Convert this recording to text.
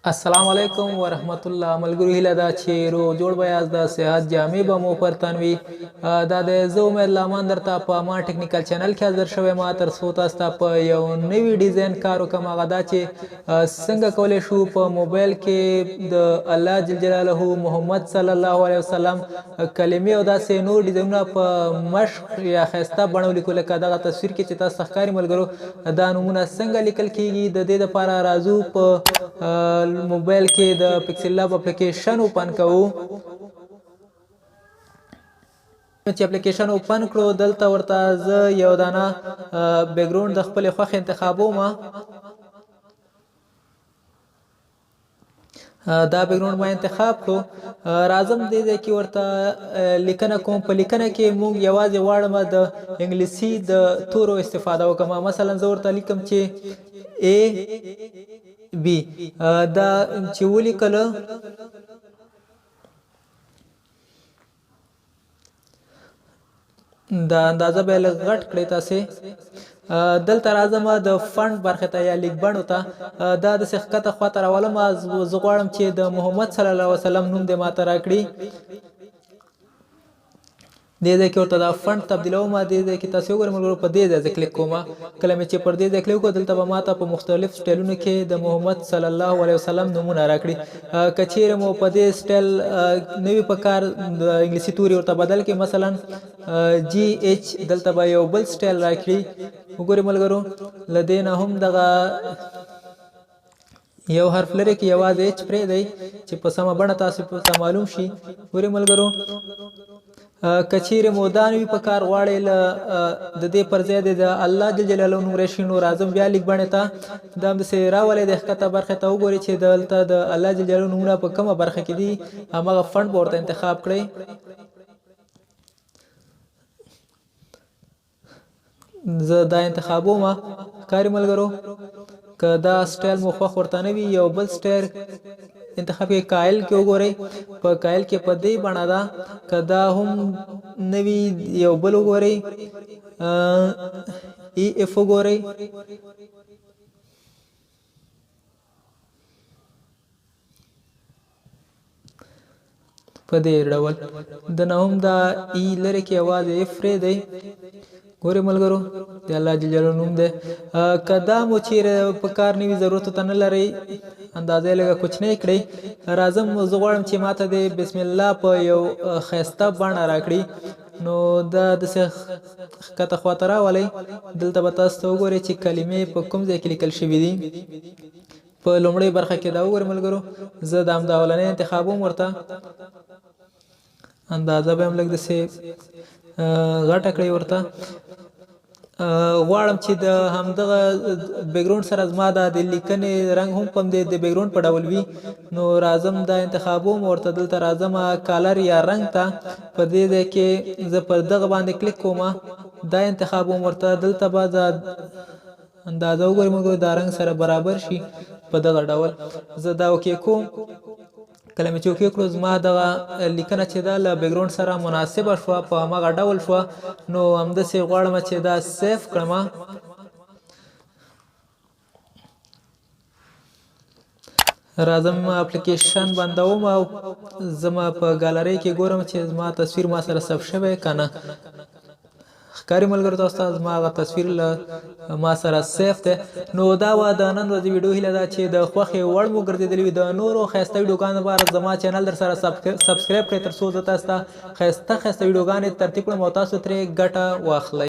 السلام علیکم ورحمت الله ملګرو هیله ده چې روغ جوړ به یاست د صحت جامې به مو پر تن وي دا د زه امید لامان درته په ما ټکنیکل چینل کې حاضر شوی ما تر څو تاسو ته په یو نوي ډیزاین کار وکړم هغه دا چې څنګه کولی شو په موبایل کې د الله جل جلاله محمد صلی الله علیه وسلم کلمې او داسې نور ډیزاینونه په مشق یا ښایسته بڼه ولیکو لکه دغه تصویر کې چې تاسو ته ښکاري ملګرو دا نومونه څنګه لیکل کیږي د دې دپاره راځو په موبایل کې د پکسل لاب اپلیکیشن اوپن کوو چې اپلیکیشن اوپن کړو دلته ورته زه یو دانه بیکګراوند د خپل خوښ انتخابوم دا بیکګراوند ما انتخاب کړو راځم دې کې ورته لیکنه کوم په لیکنه کې موږ یوازې غواړم د انګلیسي د تورو استفاده وکړم مثلا زه ورته لیکم چې A B دا چې ولیکله دا اندازه به لږ غټ کړئ تاسې دلته راځم د فنډ برخې ته یا لیک بڼو ته دا داسې ښکته خواته راولم زه غواړم چې د محمد صلی الله علیه وسلم نوم دې ماته راکړي دې ځای کې ورته دا فنډ تبدیلوم دې ځای کې تاسو وګورئ ملګرو په دې ځای زه کلیک کوم کله مې چې پر دې ځای کلیک وکړو دلته به ماته په مختلف سټایلونو کې د محمد صلی الله علیه وسلم نومونه راکړي که چیرې مو په دې سټایل نه وي په کار د انګلیسي توري ورته بدل کړي مثلا GH دلته به یو بل سټایل راکړي وګورئ ملګرو له دې نه هم دغه یو حرف لري کې یوازې H پرېږدئ چې په سمه بڼه تاسو ته معلوم شي ګورئ ملګرو که چیرې مو دا نه وي په کار غواړئ د دې پر ځای د الله جل جلاله نوم راشي نو راځم بیا لیک بڼې ته دا همداسې راولئ د ښکته برخې ته وګورئ چې دلته د الله جل جلاله نومونه په کومه برخه کې دي هماغه فنډ به ورته انتخاب کړئ زه دا انتخابوم ښکاري ملګرو که دا سټایل مو خوښ ورته نه وي یو بل سټایل انتخاب کې کایل کې وګورئ په کایل کې په دې بڼه ده که دا هم نه وي یو بل وګورئ EF وګورئ په دې ډول د نه هم دا E لري کې یوازې F پرېږدئ ګورئ ملګرو د الله جل جلاله نوم دی که دا مو چیرې په کار نه وي ضرورت ورته نه لرئ اندازه یې لږه کوچنۍ کړئ راځم زه غواړم چې ماته د بسم الله په یو ښایسته بڼه راکړي نو دا داسې ښکته خواته راولئ دلته به تاسو ته وګورئ چې کلمې په کوم ځای کې لیکل شوي دي په لومړۍ برخه کې دا وګورئ ملګرو زه د همدا اولنۍ انتخابوم ورته اندازه به هم لږ داسې غټه کړئ ورته غواړم چې د همدغه بیکګراوند سره زما د لیکنې رنګ هم په د بیکګراوند په ډول وي نو راځم دا انتخابوم ورته دلته راځم کالر یا رنګ ته په دې ځای کې زه پر دغه باندې کلیک کوم دا انتخابوم ورته دلته به اندازه وګورئ ملګرو دا رنګ سره برابر شي په دغه ډول زه دا اوکې کوم کله مې چې اوکې کړو زما دغه لیکنه چې ده له بیکګراوند سره مناسبه شوه په هماغه ډول شوه نو همداسې غواړم چې دا سیف کړم راځم اپلیکیشن بندوم او زما په ګالرۍ کې ګورم چې زما تصویر ما سره ثبت شوی که نه ښکاري ملګرو تاسو ته زما هغه تصویر له ما سره سیف دی نو دا وه د نن ورځې ویډیو هیله ده چې د خوښې وړ مو ګرځېدلي وي د نورو ښایسته ویډیوګانو لپاره زما چینل در سره سبسکرایب کړئ تر څو زه تاسو ته ښایسته ویډیوګانې ترتیب کړم او تاسو ترې ګټه واخلئ